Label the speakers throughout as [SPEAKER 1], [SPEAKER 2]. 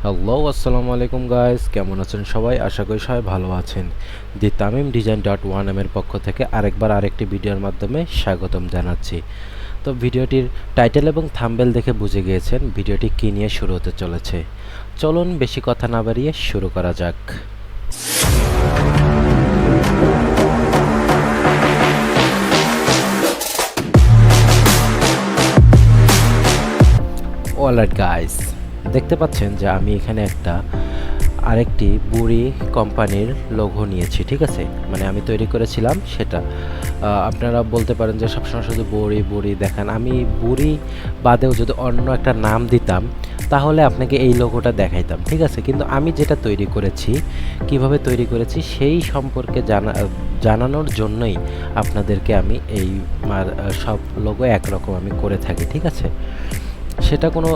[SPEAKER 1] Hello আসসালামু আলাইকুম guys, কেমন আছেন সবাই? আশা করি সবাই ভালো আছেন। দি তামিম ডিজাইন ডট ওয়ান এর পক্ষ থেকে আরেকটি ভিডিওর মাধ্যমে স্বাগতম জানাচ্ছি। তো ভিডিওটির টাইটেল এবং থাম্বনেল দেখে বুঝে গিয়েছেন ভিডিওটি কী নিয়ে শুরু হতে চলেছে। চলুন বেশি কথা না বাড়িয়ে শুরু করা যাক। অলরাইট গাইস, দেখতে পাচ্ছেন যে আমি এখানে আরেকটি বুড়ি কোম্পানির লোগো নিয়েছি, ঠিক আছে? মানে আমি তৈরি করেছিলাম সেটা। আপনারা বলতে পারেন যে সবসময় শুধু বুড়ি বুড়ি দেখান। আমি বুড়ি বাদেও যদি অন্য একটা নাম দিতাম তাহলে আপনাকে এই লোগোটা দেখাইতাম, ঠিক আছে? কিন্তু আমি যেটা তৈরি করেছি, কিভাবে তৈরি করেছি সেই সম্পর্কে জানানোর জন্যই আপনাদেরকে আমি এই সব লোগো একরকম আমি করে থাকি, ঠিক আছে? সেটা কোনো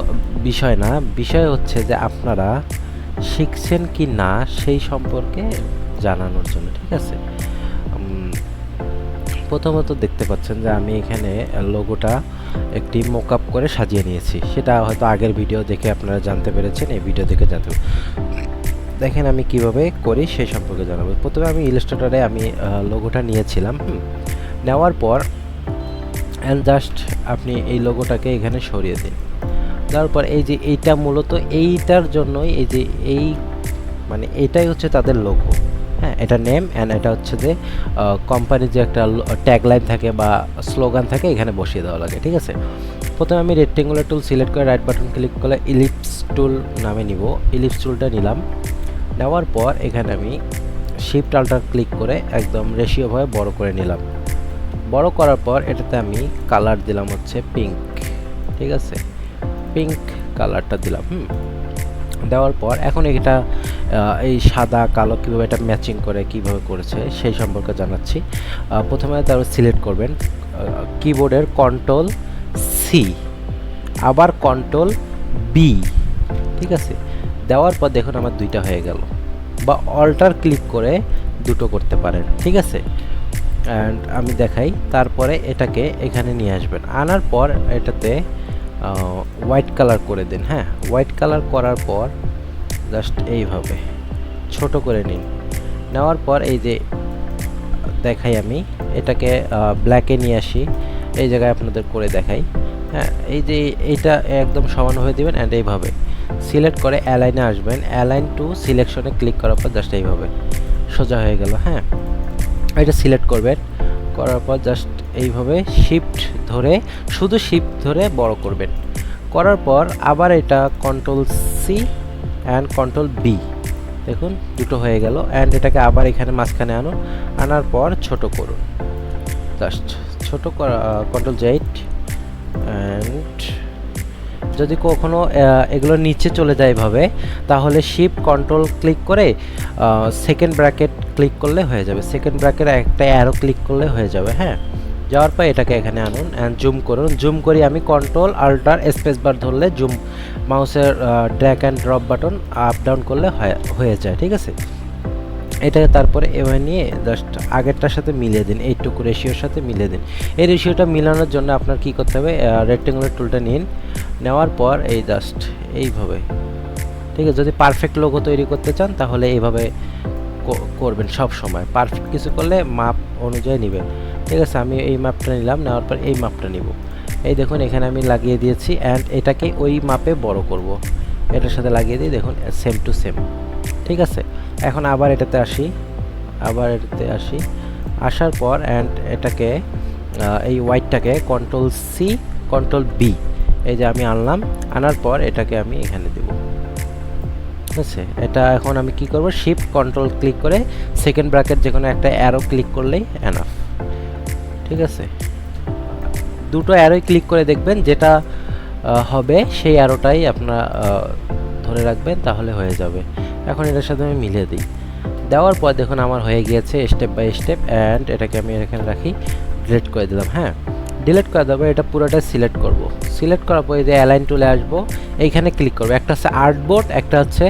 [SPEAKER 1] বিষয় না, বিষয় হচ্ছে যে আপনারা শিখছেন কি না সেই সম্পর্কে জানানোর জন্য, ঠিক আছে? প্রথমত দেখতে পাচ্ছেন যে আমি এখানে লোগোটা একটি মকআপ করে সাজিয়ে নিয়েছি। সেটা হয়তো আগের ভিডিও দেখে আপনারা জানতে পেরেছেন, এই ভিডিও দেখে জানতে দেখেন আমি কিভাবে করি সেই সম্পর্কে জানাবো। প্রথমে আমি ইলাস্ট্রেটরে লোগোটা নিয়েছিলাম। নেওয়ার পর জাস্ট আপনি এই লোগোটাকে এখানে সরিয়ে দিন। তারপর এই যে এইটা মূলত এইটার জন্যই এই মানে এটাই হচ্ছে তাদের লোগো। হ্যাঁ, এটা নেম অ্যান্ড এটা হচ্ছে যে কোম্পানির যে একটা ট্যাগলাইন থাকে বা স্লোগান থাকে এখানে বসিয়ে দেওয়া লাগে, ঠিক আছে? প্রথমে আমি রেক্টেঙ্গুলার টুল সিলেক্ট করে রাইট বাটন ক্লিক করে ইলিপস টুল নামে নিব। ইলিপস টুলটা নিলাম। নেওয়ার পর এখানে আমি শিফট আল্টার ক্লিক করে একদম রেশিওভাবে বড় করে নিলাম। বড় করার পর এটাতে আমি কালার দিলাম হচ্ছে পিঙ্ক, ঠিক আছে? পিঙ্ক কালারটা দিলাম। দেওয়ার পর এখন এটা এই সাদা কালো কীভাবে এটা ম্যাচিং করে কীভাবে করেছে সেই সম্পর্কে জানাচ্ছি। প্রথমে তারপর সিলেক্ট করবেন কিবোর্ডের কন্ট্রোল সি, আবার কন্ট্রোল বি, ঠিক আছে? দেওয়ার পর দেখুন আমার দুইটা হয়ে গেল। বা অল্টার ক্লিক করে দুটো করতে পারেন, ঠিক আছে? অ্যান্ড আমি দেখাই। তারপরে এটাকে এখানে নিয়ে আসবেন, আনার পর এটাতে হোয়াইট কালার করে দিন। হ্যাঁ, হোয়াইট কালার করার পর জাস্ট এইভাবে ছোট করে নিন। নেওয়ার পর এই যে দেখাই আমি এটাকে ব্ল্যাকে নিয়ে আসি, এই জায়গায় আপনাদের করে দেখাই। হ্যাঁ, এই যে এইটা একদম সমান হয়ে দেবেন অ্যান্ড এইভাবে সিলেক্ট করে অ্যালাইনে আসবেন। অ্যালাইন টু সিলেকশনে ক্লিক করার পর জাস্ট এইভাবে সোজা হয়ে গেল। হ্যাঁ, এটা সিলেক্ট করবেন, করার পর জাস্ট এইভাবে শিফট ধরে শুধু শিফট ধরে বড় করবেন। করার পর আবার এটা control C and control B, দেখুন দুটো হয়ে গেল। অ্যান্ড এটাকে আবার এখানে মাঝখানে আনার পর ছোট করুন, জাস্ট ছোট করা, কন্ট্রোল জেড। অ্যান্ড যদি কখনো এগুলো নিচে চলে যায় এভাবে, তাহলে শিফট কন্ট্রোল ক্লিক করে সেকেন্ড ব্র্যাকেট ক্লিক করলে হয়ে যাবে। সেকেন্ড ব্র্যাকেট একটা অ্যারো ক্লিক করলে হয়ে যাবে। হ্যাঁ, যাওয়ার পর এটাকে এখানে আনুন অ্যান্ড জুম করুন। জুম করি আমি কন্ট্রোল আল্টার স্পেস বার ধরলে জুম, মাউসের drag and drop button up down করলে হয়ে যায়, ঠিক আছে? এটাকে তারপরে এভাবে নিয়ে জাস্ট আগেরটার সাথে মিলিয়ে দিন, এইটুকু রেশিওর সাথে মিলিয়ে দিন। এই রেশিওটা মিলানোর জন্য আপনার কি করতে হবে, রেক্টেঙ্গুলার টুলটা নিন। নেওয়ার পর এই জাস্ট এইভাবে, ঠিক আছে? যদি পারফেক্ট লোগো তৈরি করতে চান তাহলে এইভাবে করবেন। সব সময় পারফেক্ট কিছু করলে মাপ অনুযায়ী নেবেন, ঠিক আছে? আমি এই মাপটা নিলাম, নেওয়ার পর এই মাপটা নিব। এই দেখুন এখানে আমি লাগিয়ে দিয়েছি অ্যান্ড এটাকে ওই মাপে বড় করব। এটার সাথে লাগিয়ে দিই, দেখুন সেম টু সেম, ঠিক আছে? এখন আবার এটাতে আসি, আসার পর অ্যান্ড এটাকে এই হোয়াইটটাকে কন্ট্রোল সি কন্ট্রোল বি, এই যে আমি আনলাম। আনার পর এটাকে আমি এখানে দেব, ঠিক আছে? এটা এখন আমি কি করব, শিফট কন্ট্রোল ক্লিক করে সেকেন্ড ব্র্যাকেট যে কোনো একটা অ্যারো ক্লিক করলেই এনাফ, ঠিক আছে? দুটো অ্যারোই ক্লিক করে দেখবেন যেটা হবে সেই অ্যারোটাই আপনারা ধরে রাখবেন, তাহলে হয়ে যাবে। এখন এটার সাথে আমি মিলিয়ে দিই। দেওয়ার পর দেখুন আমার হয়ে গিয়েছে স্টেপ বাই স্টেপ। অ্যান্ড এটাকে আমি এখানে রাখি, ডিলিট করে দিলাম। হ্যাঁ, ডিলিট করে দেবো। এটা পুরোটা সিলেক্ট করব। সিলেক্ট করার পর এই যে অ্যালাইন টুলে আসবো, এইখানে ক্লিক করবো। একটা হচ্ছে আর্টবোর্ড, একটা হচ্ছে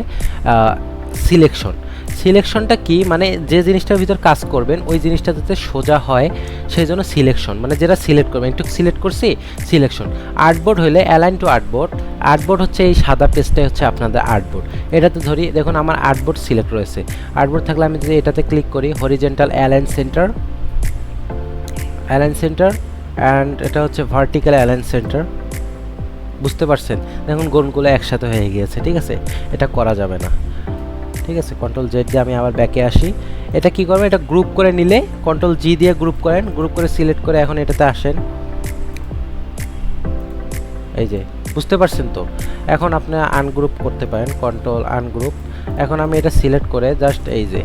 [SPEAKER 1] সিলেকশন। সিলেকশনটা কি, মানে যে জিনিসটার ভিতর কাজ করবেন ওই জিনিসটা যাতে সোজা হয় সেই জন্য সিলেকশন, মানে যেটা সিলেক্ট করবেন, একটু সিলেক্ট করছি সিলেকশন। আর্টবোর্ড হলে অ্যালাইন টু আর্টবোর্ড, আর্টবোর্ড হচ্ছে এই সাদা পেজটাই হচ্ছে আপনাদের আর্টবোর্ড। এটাতে ধরি দেখুন আমার আর্টবোর্ড সিলেক্ট রয়েছে, আর্টবোর্ড থাকলে আমি যদি এটাতে ক্লিক করি horizontal align centre, align centre and এটা হচ্ছে ভার্টিক্যাল অ্যালাইন সেন্টার, বুঝতে পারছেন? দেখুন কোনগুলো একসাথে হয়ে গিয়েছে, ঠিক আছে? এটা করা যাবে না, ঠিক আছে? কন্ট্রোল জেড দিয়ে আমি আবার ব্যাকে আসি। এটা কি করবেন, এটা গ্রুপ করে নিলে কন্ট্রোল জি দিয়ে গ্রুপ করেন, গ্রুপ করে সিলেক্ট করে এখন এটাতে আসেন, এই যে বুঝতে পারছেন তো? এখন আপনি আনগ্রুপ করতে পারেন, কন্ট্রোল আনগ্রুপ। এখন আমি এটা সিলেক্ট করে জাস্ট এই যে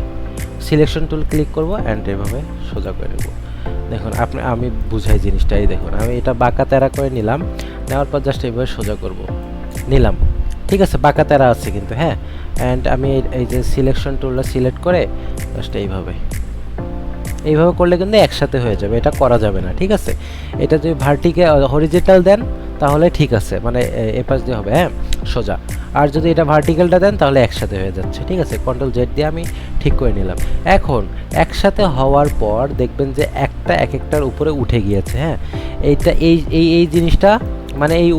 [SPEAKER 1] সিলেকশন টুল ক্লিক করব অ্যান্ড এভাবে সোজা করে নেব। দেখুন আমি বুঝাই জিনিসটা, এই দেখুন আমি এটা বাঁকা তেরা করে নিলাম, নেওয়ার পর জাস্ট এইভাবে সোজা করব, নিলাম, ঠিক আছে? বাঁকা তেরা আছে কিন্তু, হ্যাঁ। অ্যান্ড আমি এই যে সিলেকশন টুলটা সিলেক্ট করে জাস্ট এইভাবে করলে কিন্তু একসাথে হয়ে যাবে, এটা করা যাবে না, ঠিক আছে? এটা যদি হরিজেন্টাল দেন তাহলে ঠিক আছে, মানে এপাশ দিয়ে হবে, হ্যাঁ, সোজা। আর যদি এটা ভার্টিক্যালটা দেন তাহলে একসাথে হয়ে যাচ্ছে, ঠিক আছে? কন্ট্রোল জেড দিয়ে আমি ঠিক করে নিলাম। এখন একসাথে হওয়ার পর দেখবেন যে একটা এক একটার উপরে উঠে গিয়েছে, হ্যাঁ। এইটা এই জিনিসটা মানে এই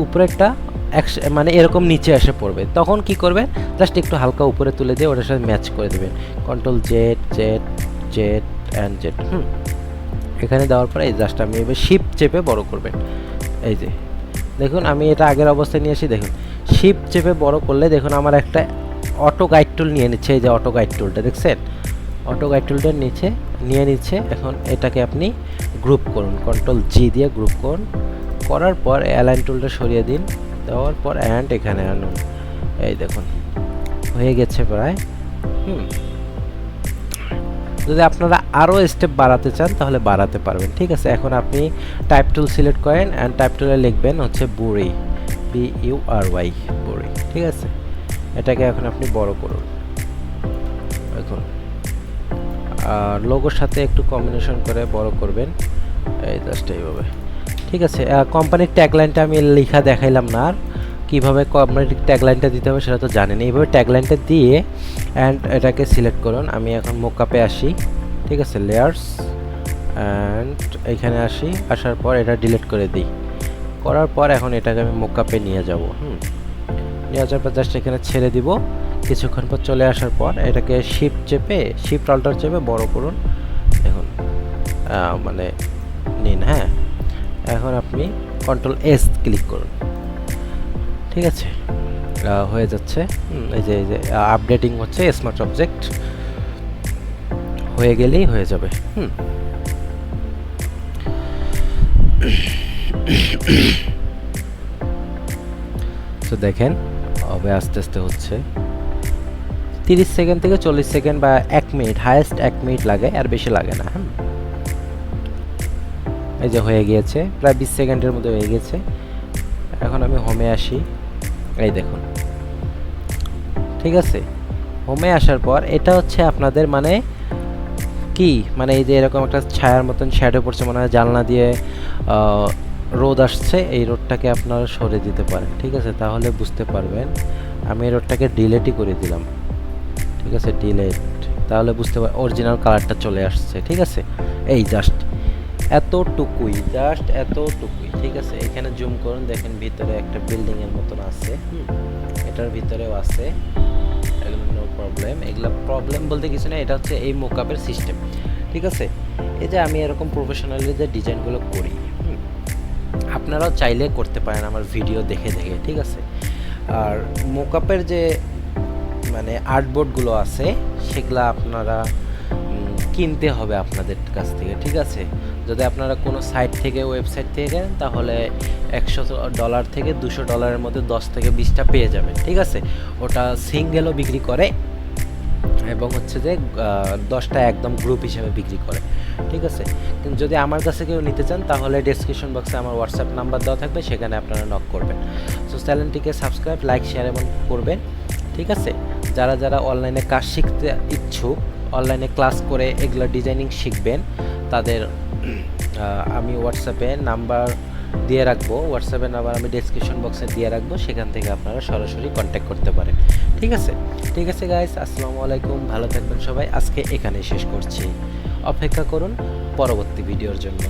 [SPEAKER 1] উপরেরটা মানে এরকম নিচে এসে পড়বে, তখন কি করবেন, জাস্ট একটু হালকা উপরে তুলে দিয়ে ওটার সাথে ম্যাচ করে দেবেন, control Z Z Z and Z. এখানে দেওয়ার পরে এই জাস্ট আমি এবার শিফট চেপে বড় করবেন, এই যে দেখুন আমি এটা আগের অবস্থায় নিয়ে আসি, দেখুন শিফট চেপে বড় করলে দেখুন আমার একটা অটো গাইড টুল নিয়ে নিচ্ছে, এই যে অটো গাইড টুলটা দেখছেন, অটো গাইড টুলটা নিয়ে নিচ্ছে। এখন এটাকে আপনি গ্রুপ করুন, কন্ট্রোল জি দিয়ে গ্রুপ করুন, করার পর অ্যালাইন টুলটা সরিয়ে দিন, দেওয়ার পর অ্যান্ড এখানে আনুন, এই দেখুন হয়ে গেছে প্রায়। যদি আপনারা আরও স্টেপ বাড়াতে চান তাহলে বাড়াতে পারবেন, ঠিক আছে? এখন আপনি টাইপ টুল সিলেক্ট করেন অ্যান্ড টাইপ টুলে লিখবেন হচ্ছে বুড়ি, BURY বুড়ি, ঠিক আছে? এটাকে এখন আপনি বড় করুন, এখন আর লোগোর সাথে একটু কম্বিনেশন করে বড় করবেন, এই জাস্ট এইভাবে, ঠিক আছে? কোম্পানির ট্যাগলাইনটা আমি লেখা দেখাইলাম না, আর কীভাবে কোম্পানির ট্যাগলাইনটা দিতে হবে সেটা তো জানেন। এইভাবে ট্যাগলাইনটা দিয়ে অ্যান্ড এটাকে সিলেক্ট করুন। আমি এখন মোকআপে আসি, ঠিক আছে? লেয়ার্স অ্যান্ড এখানে আসি, আসার পর এটা ডিলিট করে দিই, করার পর এখন এটাকে আমি মোকআপে নিয়ে যাব, নিয়ে যাওয়ার পর জাস্ট এখানে ছেড়ে দিব, কিছুক্ষণ পর চলে আসার পর এটাকে শিফট অল্টার চেপে বড় করুন, দেখুন মানে নিন, হ্যাঁ। এখন আপনি কন্ট্রোল এস ক্লিক করুন, ঠিক আছে? হয়ে যাচ্ছে, এই যে আপডেটিং হচ্ছে, স্মার্ট অবজেক্ট হয়ে গেলেই হয়ে যাবে। তো দেখেন হবে আস্তে আস্তে হচ্ছে, 30 সেকেন্ড থেকে 40 সেকেন্ড বা 1 মিনিট, হায়েস্ট 1 মিনিট লাগে, আর বেশি লাগে না। এই যে হয়ে গিয়েছে, প্রায় 20 সেকেন্ডের মধ্যে হয়ে গেছে। এখন আমি হোমে আসি, এই দেখুন, ঠিক আছে? হোমে আসার পর এটা হচ্ছে আপনাদের মানে কি, মানে এই যে এরকম একটা ছায়ার মতন শ্যাডো পড়ছে, মনে হয় জানলা দিয়ে রোদ আসছে, এই রোদটাকে আপনারা সরে দিতে পারেন, ঠিক আছে? তাহলে বুঝতে পারবেন। আমি এই রোদটাকে ডিলেটই করে দিলাম, ঠিক আছে? ডিলেট, তাহলে বুঝতে পার অরিজিনাল কালারটা চলে আসছে, ঠিক আছে? এই জাস্ট এতটুকুই, ঠিক আছে? এখানে জুম করুন, দেখেন ভিতরে একটা বিল্ডিং এর মতন আছে, এটার ভিতরেও আছে, নো প্রবলেম। এগুলো প্রবলেম বলতে কিছু না, এটা হচ্ছে এই মোকআপের সিস্টেম, ঠিক আছে? এই যে আমি এরকম প্রফেশনালি যে ডিজাইনগুলো করি, আপনারাও চাইলে করতে পারেন আমার ভিডিও দেখে দেখে, ঠিক আছে? আর মোকআপের যে মানে আর্টবোর্ডগুলো আছে সেগুলো আপনারা কিনতে হবে আপনাদের কাছ থেকে, ঠিক আছে? যদি আপনারা কোনো সাইট থেকে, ওয়েবসাইট থেকে কেনেন তাহলে $100 থেকে $200 মধ্যে 10 থেকে 20টা পেয়ে যাবেন, ঠিক আছে? ওটা সিঙ্গেলও বিক্রি করে এবং হচ্ছে যে 10টা একদম গ্রুপ হিসেবে বিক্রি করে, ঠিক আছে? কিন্তু যদি আমার কাছে কেউ নিতে চান তাহলে ডেসক্রিপশন বক্সে আমার হোয়াটসঅ্যাপ নাম্বার দেওয়া থাকবে, সেখানে আপনারা নক করবেন। সো চ্যানেলটিকে সাবস্ক্রাইব, লাইক, শেয়ার এবং করবেন, ঠিক আছে? যারা অনলাইনে কাজ শিখতে ইচ্ছুক, অনলাইনে ক্লাস করে এগুলো ডিজাইনিং শিখবেন, তাদের আমি হোয়াটসঅ্যাপে নাম্বার দিয়ে রাখবো, হোয়াটসঅ্যাপের নাম্বার আমি ডেসক্রিপশন বক্সে দিয়ে রাখবো, সেখান থেকে আপনারা সরাসরি কন্ট্যাক্ট করতে পারেন। ঠিক আছে, ঠিক আছে গাইস, আসসালামু আলাইকুম, ভালো থাকবেন সবাই। আজকে এখানেই শেষ করছি, অপেক্ষা করুন পরবর্তী ভিডিওর জন্য।